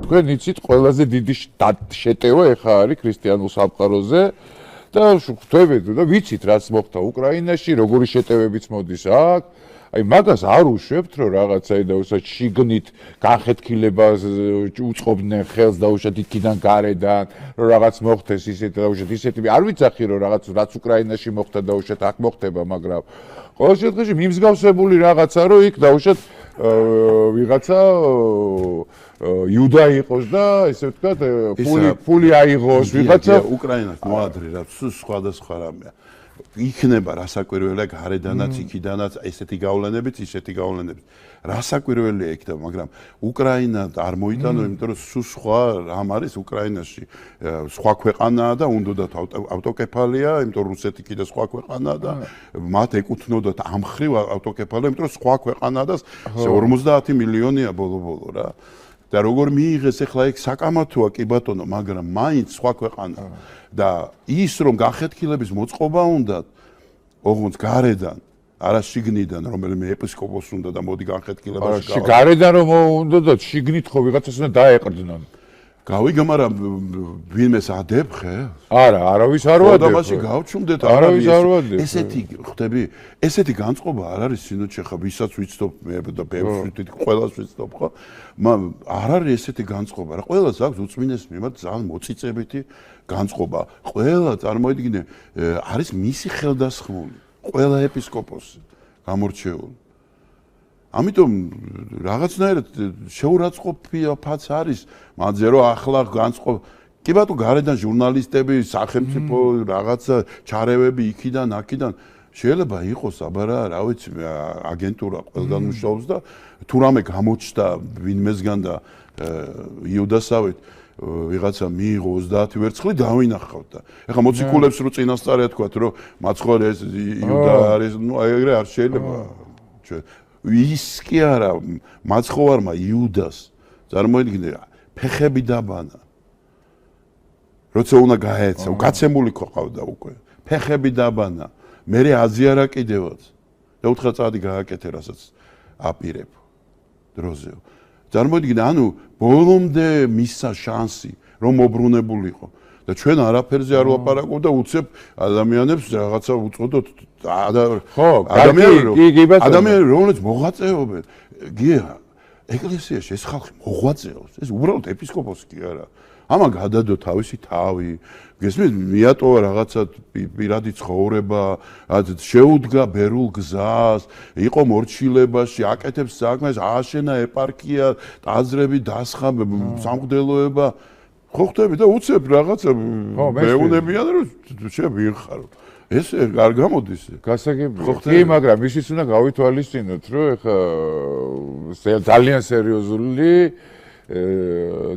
თქვენ იცით ყველაზე დიდი შეტევა ეხა არის ქრისტიანულ სამყაროზე და ხვდებით და ვიცით რაც მოხდა უკრაინაში, როგორი შეტევებიც მოდის აქ. აი მაგას არ უშვებთ რომ რაღაცა დაუშვათ შიგნით განხეთქილებას უწყობდნენ ხელს დაუშვათ იქიდან გარედან რომ რაღაც მოხდეს ისეთი დაუშვათ ისეთი არ ვიცახი რომ რაც უკრაინაში მოხდა დაუშვათ აქ მოხდება მაგრამ ყოველ შემთხვევაში მიმსგავსებული რაღაცა რომ იქ დაუშვათ ვიღაცა იუდა იყოს და ესე ვთქვათ ფული აიღოს ვიღაცა უკრაინას მოადრე რა სხვადასხვა რამეა იქნება რასაკვირველია გარედანაც იქიდანაც ესეთი გავლენებით ისეთი გავლენებით რასაკვირველია იქ და მაგრამ უკრაინა არ მოიტანო იმიტომ რომ სულ სხვა რამ არის უკრაინაში სხვა ქვეყანაა და უნდათ ავტოკეფალია იმიტომ რომ რუსეთი კიდე სხვა ქვეყანაა და მათ ეკუთვნოდათ ამ ხრივ ავტოკეფალია იმიტომ რომ სხვა ქვეყანაა და 50 მილიონია ბოლო რა და როგორ მიიღეს ახლა იქ საკამათოა კი ბატონო მაგრამ მაინც სხვა ქვეყანა და ის რომ განხეთქილების მოწყობა უნდათ ოღონდ გარედან არა შიგნიდან რომელიმე ეპისკოპოსი უნდა და მოდი განხეთქილებაში გავა გარედან რომ უნდა და შიგნით ხო ვიღაცას უნდა დაეყრდნონ გავიგე მაგრამ ვინმეს ადებ ხე არა არავის არ ვადებ და მაშინ გავჩუმდეთ არავის არ ვადებ ესეთი ხვდები ესეთი განწყობა არ არის სინოდში ხა ვისაც ვიცნობ მე და ბევრს ვიცით ყველას ვიცნობ ხო არ არის ესეთი განწყობა რა ყველას აქვს უწმინდეს მიმართ ძალიან მოწიწებითი განწყობა ყველა წარმოიდგინე არის მისი ხელდასხმული ყველა ეპისკოპოსი გამორჩეული ამიტომ რაღაცნაირად შეურაცხყოფია ფაც არის მანძე რომ ახლა განწყობა კი ბატონო გარედან ჟურნალისტები სახელმწიფო რაღაცა ჩარევები იქიდან აქიდან შეიძლება იყოს აბარა რა ვიცი აგენტურა ყველგან მუშაობს და თუ რამე გამოჩნდა ვინმესგან და იუდასავით ვიღაცა მიიღო 30 ვერცხლი დავინახავთ და ეხლა მოციქულებს რო წინასწარია თქვათ რომ მაცხოვრი ეს იუდა არის ნუ ეგრე არ შეიძლება ის კი არა მაცხოვარმა იუდას წარმოიდგინე ფეხები დაბანა როცა უნდა გაეცა უკაცემული ყავდა უკვე ფეხები დაბანა მე აზიარა კიდევაც და უთხრა წადი გააკეთე რასაც აპირებ დროზეო წარმოიდგინე ანუ ბოლომდე მისცა შანსი რომ მობრუნებულიყო და ჩვენ არაფერზე არ ვაპარაკობ და უცებ ადამიანებს რაღაცა უწოდოთ ადამიანები რომლებიც მოღვაწეობენ გია ეკლესიაში ეს ხალხი მოღვაწეობს ეს უბრალოდ ეპისკოპოსი კი არა ამან გადადო თავისი თავი გესმის მიატოვა რაღაცა პირადი ცხოვრება შეუდგა ბერულ გზას იყო მორჩილებაში აკეთებს საქმეს ააშენა ეპარქია ტაძრები დასხა სამღვდელოება ხო ხვდები და უცებ რაღაცა მეუნებიან რომ შევიხარო ეს არ გამოდის გასაგებია კი მაგრამ ისიც უნდა გავითვალისწინოთ რომ ეხა ძალიან სერიოზული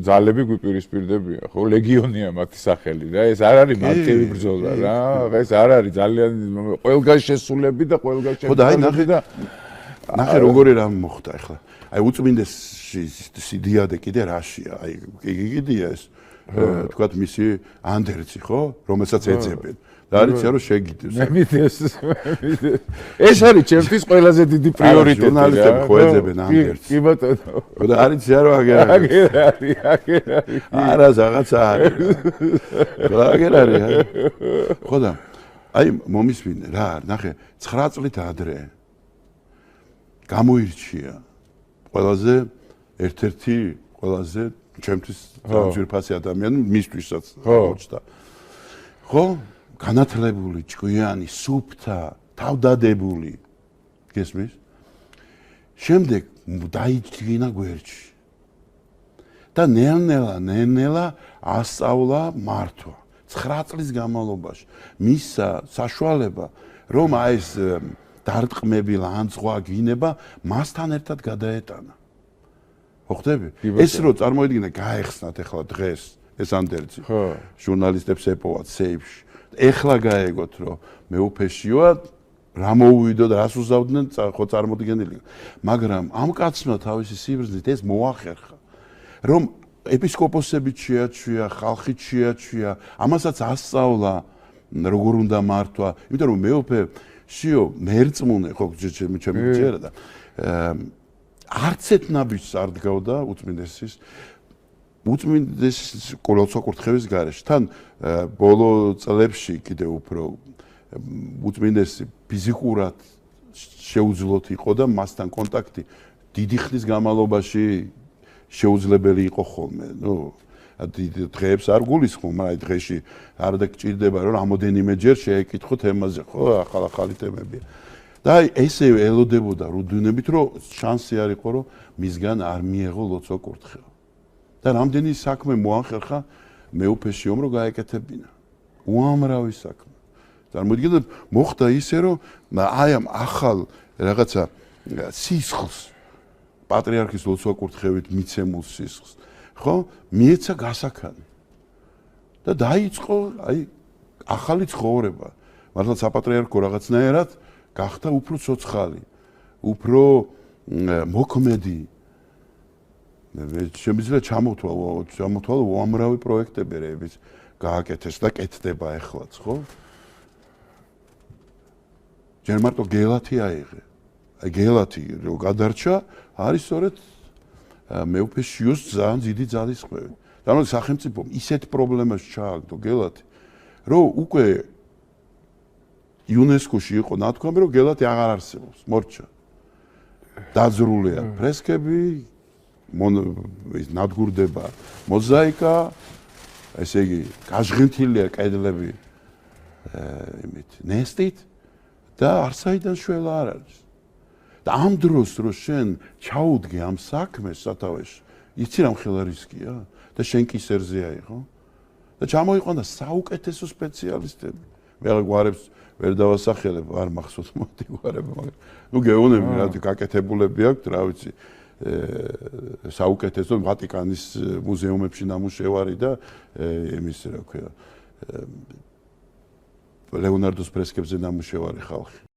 ძალები გვიპირისპირდებიან ხო ლეგიონია მათი სახელი რა ეს არ არის მარტივი ბრძოლა რა ეს არ არის ძალიან ყველგან შესულები და ყველგან ხო და აი ნახე როგორი რამ მოხდა ეხლა აი უწმინდეს სიდიადე კიდე რაშია აი გიგიდია ეს თქვათ მისი ანდერცი ხო რომელსაც ეძებენ და არიცი რომ შეგიდეს მე მითეს ეს არის ჩემთვის ყველაზე დიდი პრიორიტეტი ჟურნალისტები ხო ეძებენ ანდერცს კი ბატონო ხო და არიცი რომ აგერ არის არა რაღაცა არის ხო აგერ არის ხო და აი მომისმინე რა ნახე 9 წლით ადრე გამოირჩია ყველაზე ერთ-ერთი ყველაზე ჩემთვის ძვირფასი ადამიანი მისთვისაც მოჩდა ხო განათლებული ჭკვიანი სუფთა თავდადებული გესმის შემდეგ დაიჭრინა გვერდში და ნელ-ნელა ასწავლა მართვა 9 წლის განმავლობაში მისცა საშუალება რომ აი ეს დარტყმები ლანძღვა გინება მასთან ერთად გადაეტანა ხო ხვდები ეს რო წარმოიდგინე გაეხსნათ ახლა დღეს ეს ანდერცი ჟურნალისტებს ეპოვათ სეიფში ეხლა გაეგოთ რომ მეუფეშიო რა მოუვიდო და რას უზავდნენ ხო წარმოდგენილი მაგრამ ამ კაცმა თავისი სიბრძნით ეს მოახერხა რომ ეპისკოპოსები შეაჩვია ხალხი შეაჩვია ამასაც ასწავლა როგორ უნდა მართვა იმიტომ რომ მეუფე შიო მერწმუნე ხო ჩემი ჯერა და არც ერთ ნაბიჯს არ დგავდა უწმინდესის უწმინდეს ლოცვა-კურთხევის გარეშე. თან ბოლო წლებში კიდევ უფრო უწმინდესი ფიზიკურად შეუძლოთ იყო და მასთან კონტაქტი დიდი ხნის განმავლობაში შეუძლებელი იყო ხოლმე. დღეებს არ გულისხმობ, მაგრამ დღეში არ დაგჭირდება რომ რამოდენიმე ჯერ შეეკითხო თემაზე, ხო, ახალ-ახალი თემებია. და ესე ელოდებოდა რუდუნებით, რომ შანსი არ იყო, რომ მისგან არ მიეღო ლოცვა-კურთხევა. და რამდენი საქმე მოახერხა მეუფეშიომ, რომ გაეკეთებინა. უამრავი საქმე. წარმოიდგინეთ, მოხდა ისე, რომ აი ამ ახალ რაღაცა სისხლს პატრიარქის ლოცვა-კურთხევით მიცემულ სისხლს, ხო, მიეცა გასაქანი. და დაიწყო აი ახალი ცხოვრება. მართლა საპატრიარქო რაღაცნაირად გახდა უფრო ცოცხალი, უფრო მოქმედი. შემიძლია ჩამოთვალო უამრავი პროექტები რების გააკეთეს და კეთდება ეხლაც, ხო? ჯერ მარტო გელათი აიღე. აი გელათი რო გადარჩა, არის სწორედ მეუფეშიოს ძალიან დიდი ძალისხმევი. და სახელმწიფომ ისეთ პრობლემას ჩააგდო გელათი, რომ უკვე იუნესკოში იყო ნათქვამი, რომ გელათი აღარ არსებობს, მორჩა. დაძრულია ფრესკები, ნადგურდება მოზაიკა, ესე იგი, გაჟღენთილია კედლები ნესტით და არსაიდან შველა არ არის. და ამ დროს რო შენ ჩაუდგე ამ საქმეს სათავეში, იცი რამ ხელა რისკია და შენ კისერზეა იყო და ჩამოიყვანა საუკეთესო სპეციალისტები. მე გვარებს ვერ დავასახელებ, არ მახსოვს მოდი გვარები, მაგრამ ნუ გეუბნები რა გაკეთებულები აქვს, რა ვიცი, საუკეთესო ვატიკანის მუზეუმებში ნამუშევარი და იმის რა ქვია ლეონარდოს ფრესკებზე ნამუშევარი ხალხი.